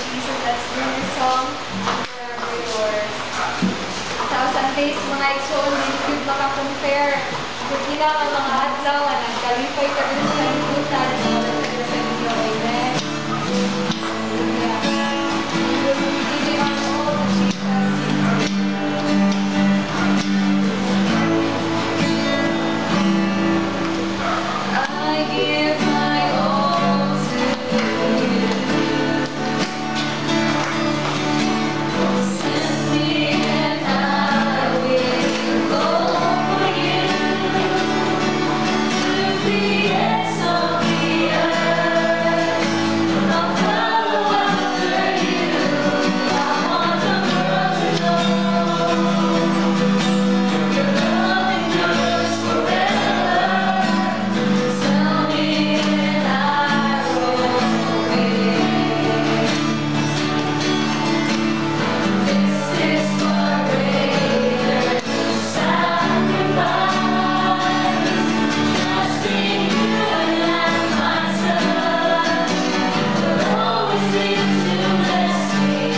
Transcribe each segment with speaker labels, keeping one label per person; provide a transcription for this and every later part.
Speaker 1: Jesus, let's sing this song. Forever yours. 1,000 days mga igsoon, hindi good maka-compare. Kung ilang ang mga adlaw, nagkalipay ka din sa libutan, sa mga sa inyo. Amen. Hallelujah. We will be giving our all to Jesus. I give my all to you. Send me and I will go for you to the ends of the earth. I'll follow after you. I want the world to know your love endures forever. Tell me and I will obey. This is far greater than sacrifice. Trusting you and myself. Will always live to bless me.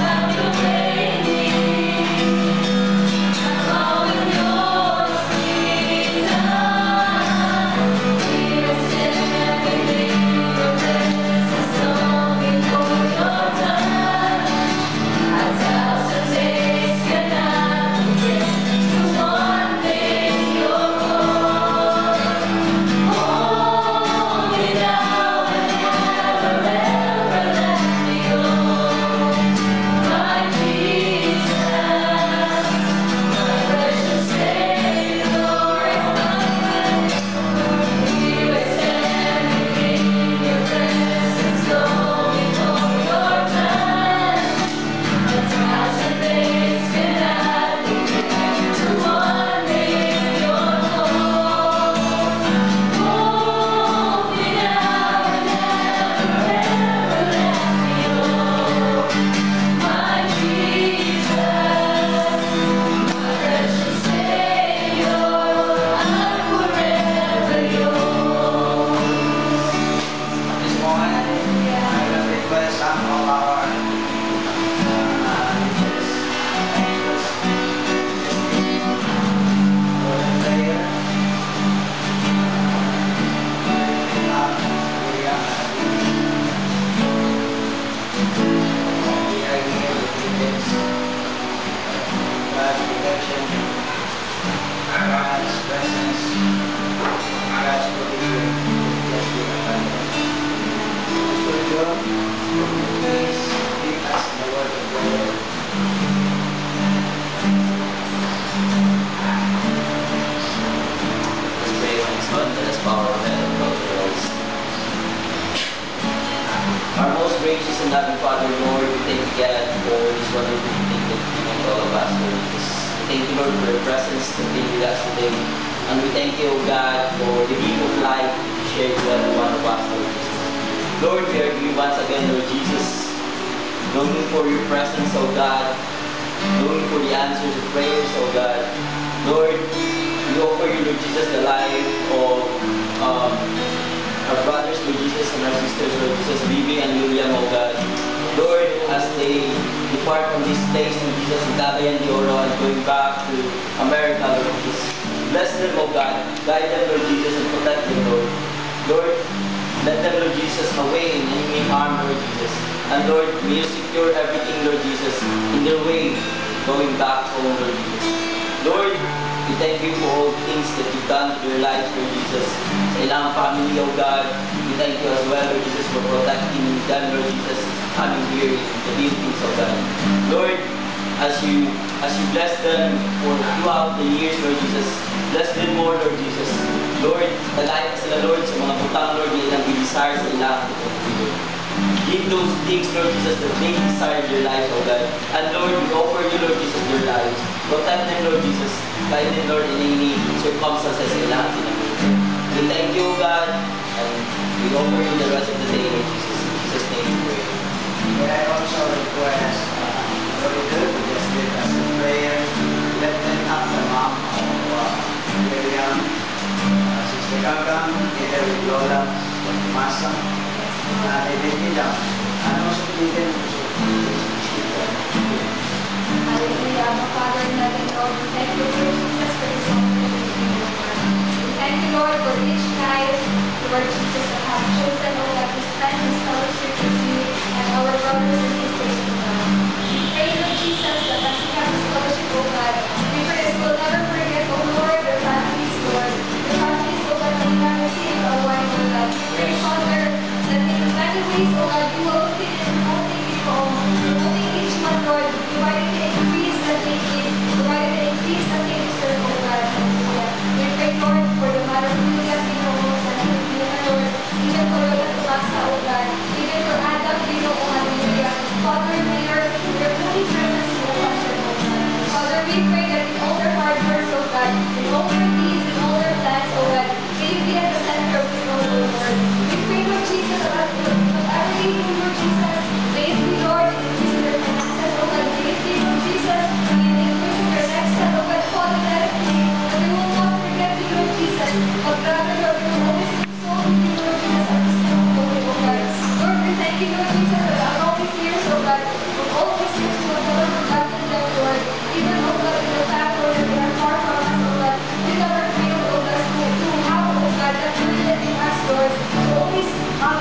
Speaker 1: Have your way in me. I'm all in yours, Jesus. Here is everything. Your presence longing for your touch. 1,000 days cannot get to one thing you're for. Hold me now and never ever let me go. My Jesus, my precious Savior, here is everything. Your presence longing for your touch. 1,000 days cannot compare to one day you're for. Hold me now and never ever let me go. My Jesus, my precious Savior, I'm forever yours.
Speaker 2: This morning, I will request some of our religious angels for the prayer. We are here with this God's protection, God's presence, God's provision. Yes, we are abundant. Please give us the word of prayer.
Speaker 3: Let's pray when it's fun, let us bow our head and close our eyes. Our most gracious and loving Father, Lord, we thank you again for this wonderful thing that you give to all of us, Lord Jesus. We thank you, Lord, for your presence to be with us today. And we thank you, O God, for the gift of life that you share to every one of us, Lord Jesus. Lord, we are here once again, Lord Jesus, longing for your presence, O God, longing for the answers of prayers, O God. Lord, we offer you, Lord Jesus, the life of our brothers, Lord Jesus, and our sisters, Lord Jesus, Bibi and William, O God. Lord, as they depart from this place, Lord Jesus, in Cagayan de Oro and going back to America, Lord Jesus. Bless them, O God. Guide them, Lord Jesus, and protect them, Lord. Lord, let them, Lord Jesus, away in any harm, Lord Jesus. And Lord, may you secure everything, Lord Jesus, in their way going back home, Lord Jesus. Lord, we thank you for all things that you've done to their lives, Lord Jesus. Sa ilang family, O God, we thank you as well, Lord Jesus, for protecting them, Lord Jesus, coming here in the Philippines, O God. Lord, as you bless them for throughout the years, Lord Jesus, bless them more, Lord Jesus. Lord, tagay sila, Lord, sa mga butang, Lord, ilang i-desire sa ilang. Give those things, Lord Jesus, that they desire in their lives, O God. And Lord, we offer you, Lord Jesus, their lives. Protect them, Lord Jesus. Guide them, Lord, in any circumstances in lahat sila. We thank you, O God, and we offer you the rest of the day, Lord Jesus. In Jesus' name we pray.
Speaker 2: May I also request Lord, to just give us a prayer. Let them up the mom of William, Sister Gagang, together with Lola, Masa, and also even
Speaker 1: We thank you, Lord Jesus, for this opportunity, Lord God. We thank you, Lord, for each night, Lord Jesus, that have chosen, oh God, to spend this fellowship with you and our brothers and sisters, oh God. We pray, Lord Jesus, that as we have this fellowship, oh God, we pray that we will never forget, oh Lord, the families, Lord. The families, oh God, that we have received our wine, oh God. We pray, Father, that in many ways, oh God, you will continue promoting people, promoting each one, Lord, providing the increase that they need, providing the increase that they deserve, oh God. Hallelujah. We pray, Lord, for the mother who has been almost and Lord, even for the Tumasa, oh God, even for Adam, Dino, oh hallelujah. Father, may your holy presence be upon them, oh God. Father, we pray that in all their hard works, oh God, in all their deeds, in all their plans, oh God, may you be at the center of it all, oh Lord. We pray, Lord Jesus, about whatever they do, Lord Jesus, may it be, Lord, in the increase of their finances, oh God, may it be, Lord Jesus, in the increase of their next step, oh God, Father, let it be, that we will not forget you, Lord Jesus, but rather, Lord, we will always console with you, Lord Jesus, at this time of holy, oh God. Lord, we thank you, Lord Jesus, that all these years, oh God, for all these years you have never forgotten them, Lord, even, oh God, in the fact, Lord, that they are far from us, oh God, you never failed, oh God, to have, oh God, that committed in us, Lord, to always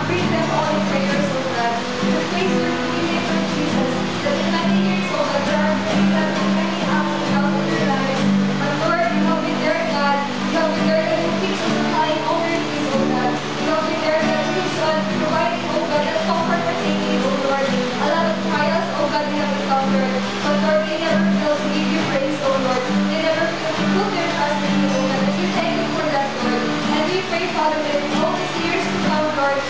Speaker 1: bring them all in prayers, oh God, to praise your holy name, Lord Jesus, that in many years, oh God, there are many ups and downs in their lives, but Lord, you have been there, God, you have been there, that you keep supplying all their needs, oh God, you have been there, that keeps on providing, oh God, that comfort that they need, oh Lord, a lot of trials, oh God, we have encountered, but Lord, they never fail to give you praise, oh Lord, they never fail to put their trust in you, oh God, and we thank you for that, Lord, and we pray, Father, that in all these years to come, Lord,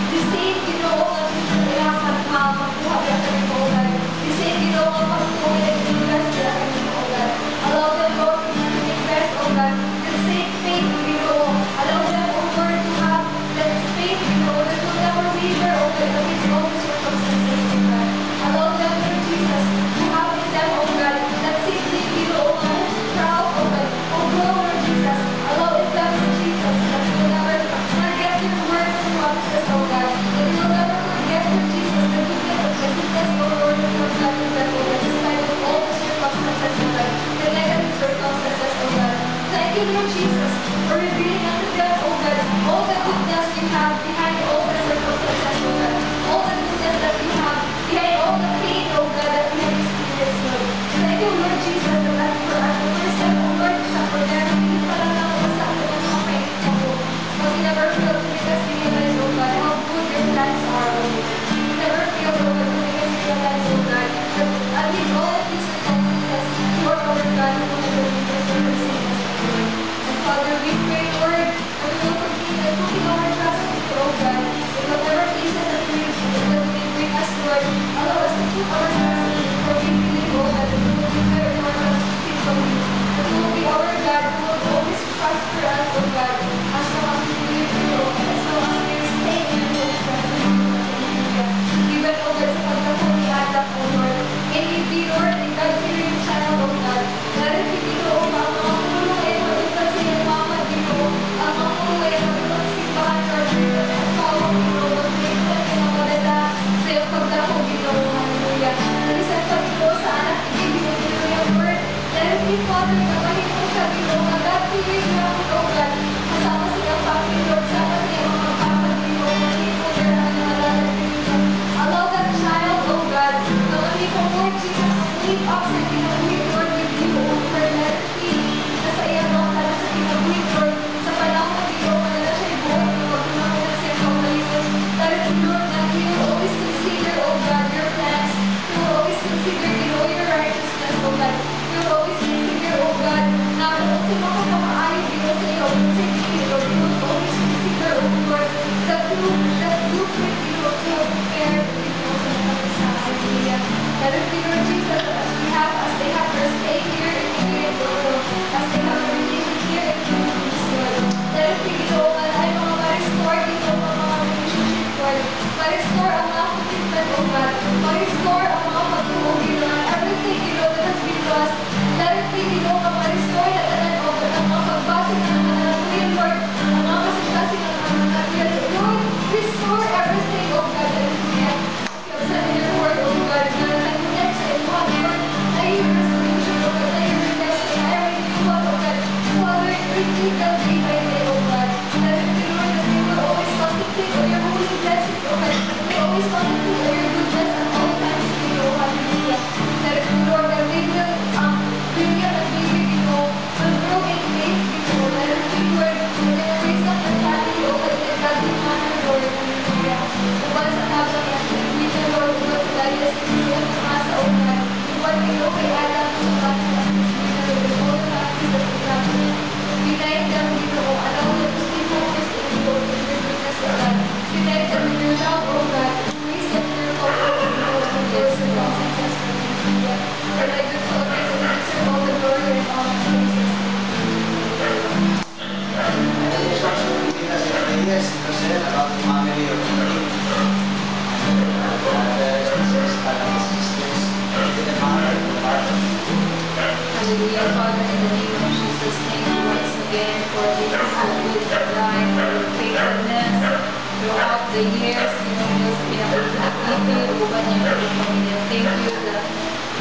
Speaker 1: the same ginoong ang makuha na kami po, God. The same ginoong ang pagtuloy na invest na kami po, God. Allow them, Lord, to invest, oh God. The same faith, ginoong. Allow them, oh Lord, to have that faith, ginoong, that will never waver, oh God, amidst all the circumstances, oh God. Allow them, Lord Jesus, to have in them, oh God, that simply, ginoong, proud, oh God, oh Lord Jesus. Allow in them, Lord Jesus, that we will never forget your words and promises, oh God. That we will never forget, Lord Jesus, the goodness, oh Lord, that you have done in them, oh God, despite of all the circumstances, oh God, the negative circumstances, oh God. Thank you, Lord Jesus, for revealing unto them, oh God, all the goodness you have behind all the circumstances, oh God. All the goodness that you have behind all the pain, oh God, that we have experienced, Lord. Thank you, Lord Jesus, that for us, the first step, oh Lord, is for them, hindi pa lang ako sa akin ng mga pain ko. But we never fail to make us realize, oh God, how good your plans are, oh Lord. We never fail, oh God, to make us realize, oh God, that amidst all of these circumstances, you are our God who will lead us and forsake us, oh Lord. And Father, we pray, Lord, that we will continue putting our trust in you, oh God, in whatever cases that we bring us, Lord. Allow us to put our trust in you, for we believe, oh God, that you will declare in our lives to keep from you. That you will be our God who will always prosper us, oh God, as long as we believe in you, as long as we stay in your holy presence. Hallelujah. Even, oh God, sa pagkakuli anak, oh Lord, may we be, Lord, a God-fearing child, oh God. Let it be, oh, ang mga pulo ay matutag sa iyong mama, Ginoo. Ang mga pulo ay matutag sa simbahan, Lord, ang pawang, Ginoo, magpilitan ka ng maganda sa iyong pagdako, Ginoo. Hallelujah. Nalisan pa, Ginoo, sa anak, Ginoo, Ginoo, yung word. Let it be, Father, kapahintong ka, Ginoo, ang God-fearing namin, oh God. Kasama sa iyong family, Lord, kasama sa iyong mga kapatid, Ginoo, magpilitan ka ng mga lalaki, allow that child, oh God, na magpilitan, Lord Jesus, live up sa kinabuhi, Lord, with you, oh Lord, let it be na sa iyong mga tala sa kinabuhi, Lord, sa panahon na Ginoo, na siya'y buhay, Lord, na mga siya'y kaulayin. Let it be, Lord, that you will always consider, oh God, your plans. You will always consider, Ginoo, your righteousness, oh God. You will always consider, oh God, na kung sino ka na maayon, Ginoo, sa iyo, sa iyo, Lord, you will always consider, oh Lord, that blueprint, Ginoo, you will prepare, Ginoo, sa mga isa. Hallelujah. Let it be, Lord Jesus, that as they have their stay here in here, Lord, as they have their relation here in you, Lord. Let it be, Ginoo, na ay mga ma-restore, Ginoo, mga relationship, Lord. Ma-restore ang mga commitment, oh God. Ma-restore ang mga pag-uwi, Ginoo, everything, Ginoo, that has been lost. Let it be, Ginoo, ma-restore na tanan, oh God, ang mga pagbati na nananatuyan, Lord, ang mga kasing-kasing na nananatuyan, Lord, restore everything, oh God, hallelujah. Sa your word, oh God, na nag-connect sa iyo, Lord, na your restoration, oh God, na your redemption,
Speaker 2: family of faith, brothers and sisters, to the mother of the heart.
Speaker 1: Hallelujah, Father, in the name of Jesus, thank you once again for being so good in our life, for your faithfulness throughout the years. Diyos, pinapagpapipil, uban niya yung pamilya. Thank you that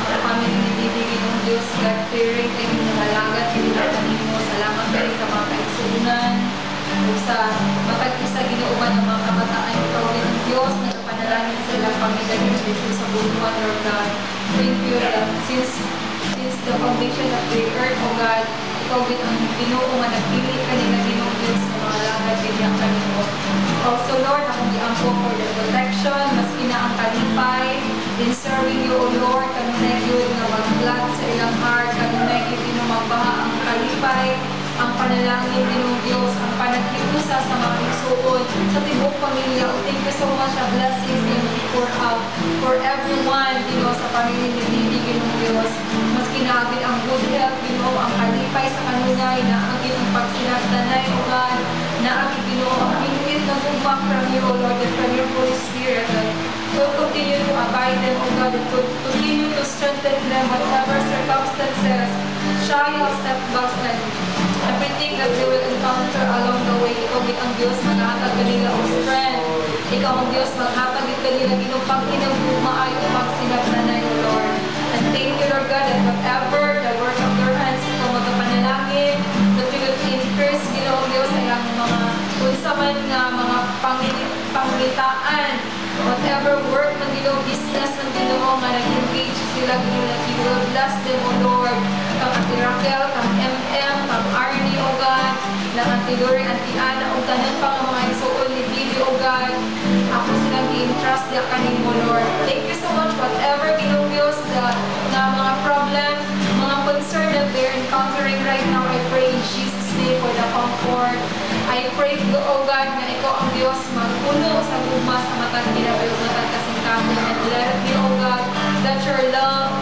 Speaker 1: ang family ni Bibi, yung Diyos, God-fearing, kayo yung halagat, kayo yung kanimo. Salamat kayo sa mga kaigsunan, o sa matag-isa ginuuban ng mga kabataan. Ikaw din ang Diyos, nagpanalangin sa ilang pamilya dito sa buwan, Lord God. Thank you that since the foundation of the earth, O God, ikaw din ang Ginoo nga nagpili kanina Ginoo Diyos sa mga lagad kanya kanimo. Also Lord, akong giampo for the protection, maski na ang kalipay, in serving you, O Lord, kanunay yun nga mag-glad sa ilang heart, kanunay yun magbaha ang kalipay, ang panalangin Ginoo Diyos, ang panagkiusa sa mga igsuon, sa tibok pamilya. Thank you so much, ang blessings na you pour out for everyone, Ginoo, sa pamilya ni Bibi, Ginoo Diyos. Maski naagin ang good health, Ginoo, ang kalipay sa kanunay, naagin ang pagsinagdanay, O God, naagin, Ginoo, ang pinit na gumang from you, O Lord, and from your Holy Spirit, God. Will continue to abide them, O God, and to continue to strengthen them, whatever circumstances, trials, setbacks, and everything that they will encounter along the way. Ikaw ang Diyos, maghatag kanila o strength. Ikaw ang Diyos, maghatag kanila ginupang inagumay o pagsinagdanay, O Lord. And thank you, Lord God, that whatever the work of your hands, ikaw magkapanalangin, that you will increase, Ginoong Diyos, ay ang mga unsaman nga mga panglitaan, whatever work ng Ginoo, business ng Ginoo nga nag-engage sila, Ginoo, that you will bless them, O Lord. Kang Ate Raquel, kang MM, kang Arnie, O God, kang Ate Lori, Ate Ana, o tanan pa ang mga isuon ni Bibi, O God. Ako silang i-entrust niya kanimo, Lord. Thank you so much, whatever Ginoo Diyos na mga problem, mga concern that they're encountering right now, I pray in Jesus' name for the comfort. I pray, O God, na ikaw ang Diyos magpuno sa guma sa matang ginabayo, matang kasingkato, and let it be, O God, that your love,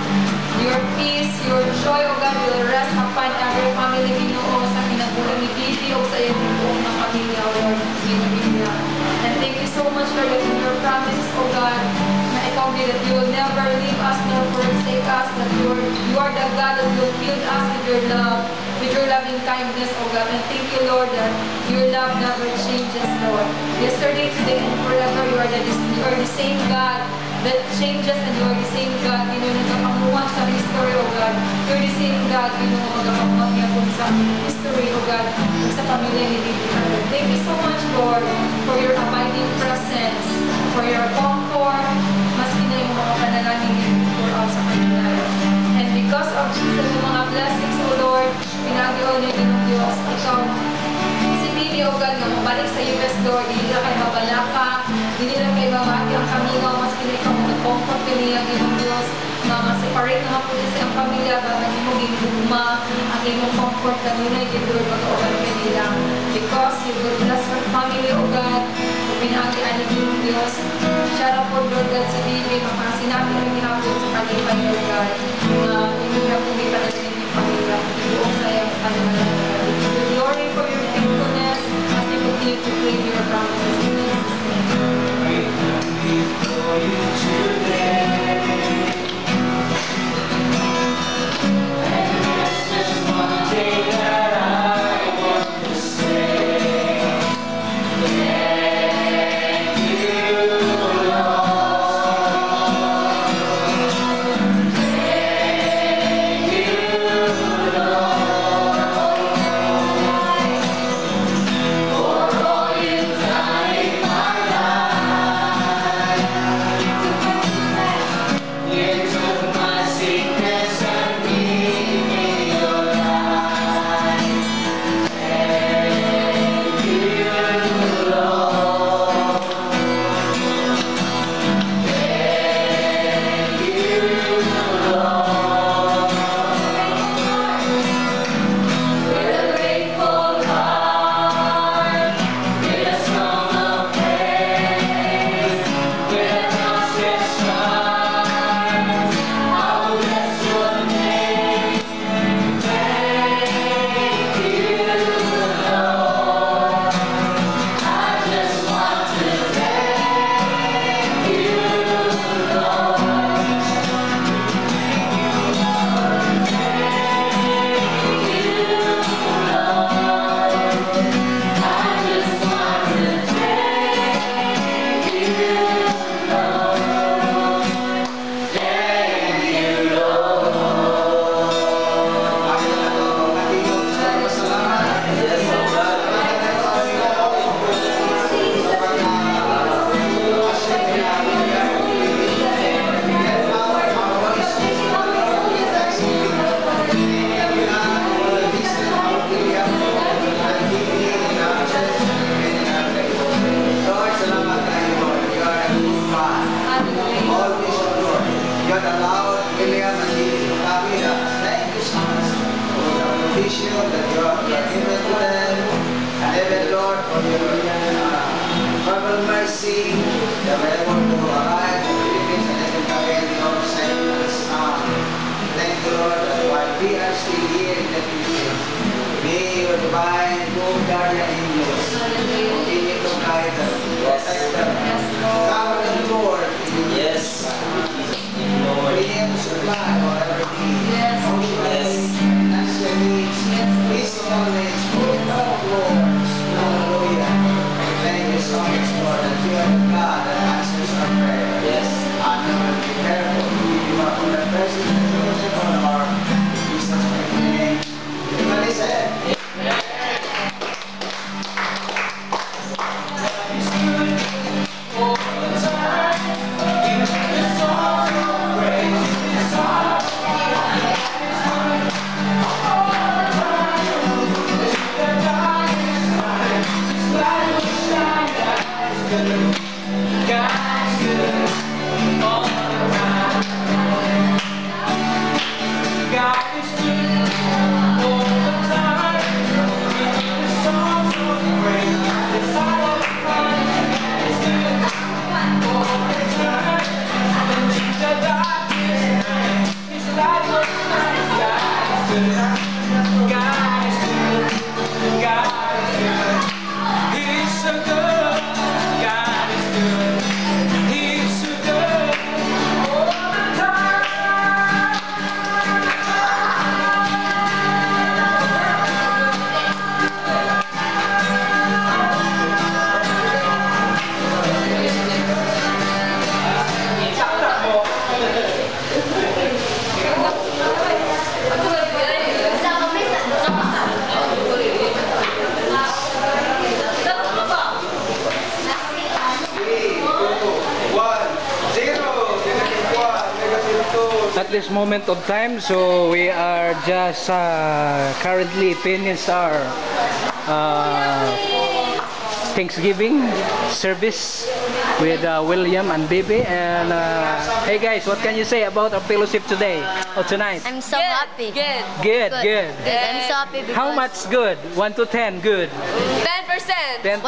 Speaker 1: your peace, your joy, O God, will rest upon every family, Ginoo, sa kinabuhi ni Bibi, o sa iyong buong ng pamilya, O Lord, Ginoo. And thank you so much, Lord, that in your promises, O God, na ikaw din, that you will never leave us nor forsake us, that you are the God that will fill us with your love, with your loving kindness, O God. And thank you, Lord, that your love never changes, Lord. Yesterday, today, and forever, you are the same God that changes, and you are the same God, you know, nagkapamuhan sa history, O God. You're the same God, you know, magkapamuhan niya kung sa history, O God, kung sa pamilya ni Bibi. Thank you so much, Lord, for your abiding presence, for your comfort, maski na yung mga panalangin niyo pour out sa kanila. And because of Jesus, yung mga blessings, O Lord, pinag-iwan niyo ng Diyos, ikaw, si Bibi, O God, na mabalik sa US, Lord, hindi na kayo mabalaka, hindi na kayo mamati ang kamingaw, maski na ikaw mag-comfort kanila, Ginong Diyos, na ma-separate na po sa iyong pamilya, ba na mo ginugma, ang iyong comfort kanina, Lord, mag-open kanila. Because you will bless your family, O God, pinagian ni Ginong Diyos. Shout out po, Lord God, sa Bibi, makasinabi ang ihapon sa kalipay, Lord God, na inuya po di panalangin yung pamilya, buong sa iyong pamilya. Glory for your faithfulness, as you continue to claim your promises in Jesus' name.
Speaker 2: For you today.
Speaker 4: Thank you, Lord.
Speaker 2: All this, O Lord. You had allowed William and Lily to come with us. Thank you so much for the provision that you have given to them. And even, Lord, for your travel mercy, that we're able to arrive in the Philippines and even again, Lord, safe and sound. Thank you, Lord, that while we are still here in the Philippines, may your divine good guardian angels continue to guide us, protect them, cover them, Lord.
Speaker 3: Yes. Lord.
Speaker 2: Continue to supply whatever needs,
Speaker 1: Yes.
Speaker 2: emotional needs, financial needs, physical needs, good health, Lord. Hallelujah. Thank you so much, Lord, that you are the God that answers our prayer.
Speaker 3: Yes.
Speaker 2: And we will be careful to give up on the person that knows it on our Jesus' mighty name. Everybody say,
Speaker 4: at this moment of time, so we are just currently finished our Thanksgiving service with William and Bibi. And hey guys, what can you say about our fellowship today or tonight?
Speaker 5: I'm so happy.
Speaker 4: Good.
Speaker 5: Good. I'm so happy because
Speaker 4: How much good? 1 to 10, good.
Speaker 1: 10%.
Speaker 4: 10%.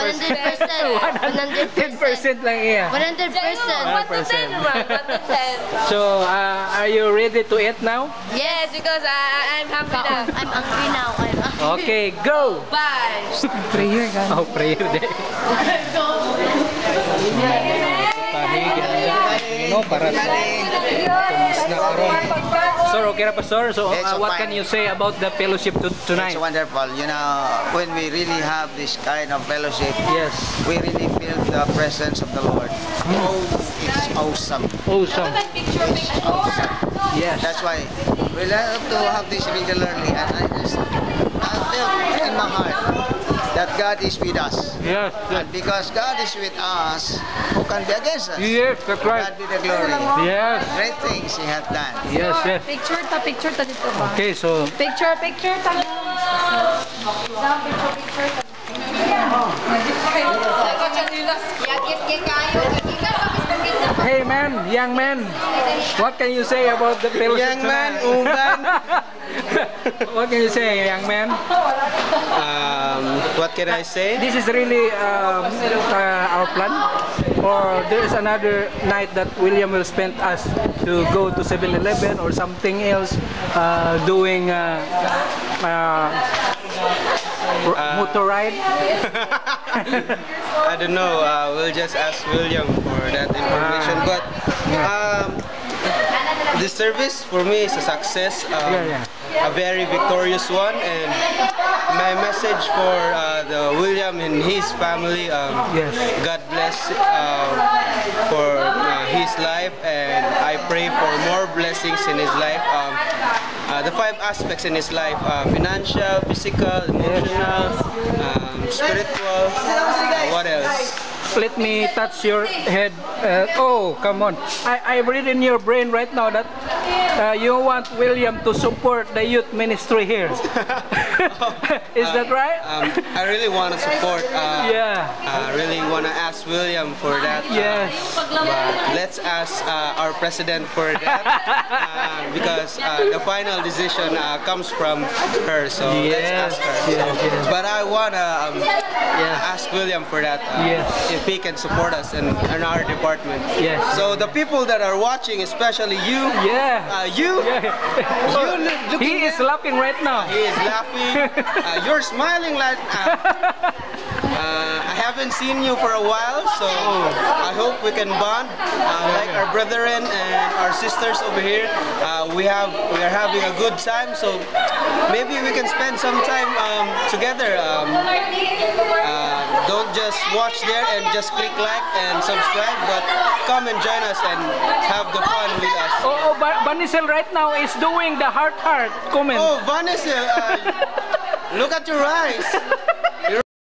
Speaker 4: 10% lang iya.
Speaker 5: 100%.
Speaker 1: 1 to 10 naman. 1 to 10.
Speaker 4: So, are you ready to eat now?
Speaker 1: Yes, because I'm happy now.
Speaker 5: I'm hungry now.
Speaker 4: Okay, go!
Speaker 1: Bye.
Speaker 4: Prayer ka? Oh, prayer day. No, para Sir, okay na, Pastor? So, what can you say about the fellowship tonight?
Speaker 2: it's wonderful. You know, when we really have this kind of fellowship,
Speaker 4: Yes.
Speaker 2: we really feel the presence of the Lord. Oh, it's awesome.
Speaker 4: Awesome.
Speaker 2: It's awesome.
Speaker 4: Yes.
Speaker 2: That's why we love to have this regularly, and I feel in my heart that God is with us.
Speaker 4: Yes.
Speaker 2: And because God is with us, who can be against us?
Speaker 4: Yes, that's right.
Speaker 2: God be the glory.
Speaker 4: Yes.
Speaker 2: Great things He has done.
Speaker 4: Yes, yes.
Speaker 1: Picture ta dito ba?
Speaker 4: Okay, so
Speaker 1: Picture ta.
Speaker 4: hey man, young man, what can you say about the fellowship tonight? What can you say, young man?
Speaker 6: What can I say?
Speaker 4: This is really our plan, or there is another night that William will spend us to go to 7-Eleven or something else, doing motor ride.
Speaker 6: I don't know. We'll just ask William for that information. But the service for me is a success, a very victorious one, and my message for the William and his family. God bless for his life, and I pray for more blessings in his life. The 5 aspects in his life: financial, physical, emotional, spiritual. What else?
Speaker 4: let me touch your head. Oh, come on. I read in your brain right now that you want William to support the youth ministry here. Is that right?
Speaker 6: I really want to support.
Speaker 4: Yeah.
Speaker 6: I really want to ask William for that.
Speaker 4: Yes.
Speaker 6: But let's ask our president for that because the final decision comes from her. So let's ask her.
Speaker 4: Yes.
Speaker 6: But I want to ask William for that. If he can support us in our department.
Speaker 4: Yes.
Speaker 6: So the people that are watching, especially you, you
Speaker 4: He is laughing right now.
Speaker 6: he is laughing. You're smiling like. I haven't seen you for a while, so I hope we can bond like our brethren and our sisters over here. We are having a good time, so maybe we can spend some time together. Don't just watch there and just click like and subscribe, but come and join us and have the fun with us.
Speaker 4: Vanisel right now is doing the heart comment.
Speaker 6: Oh, Vanessa, look at your eyes.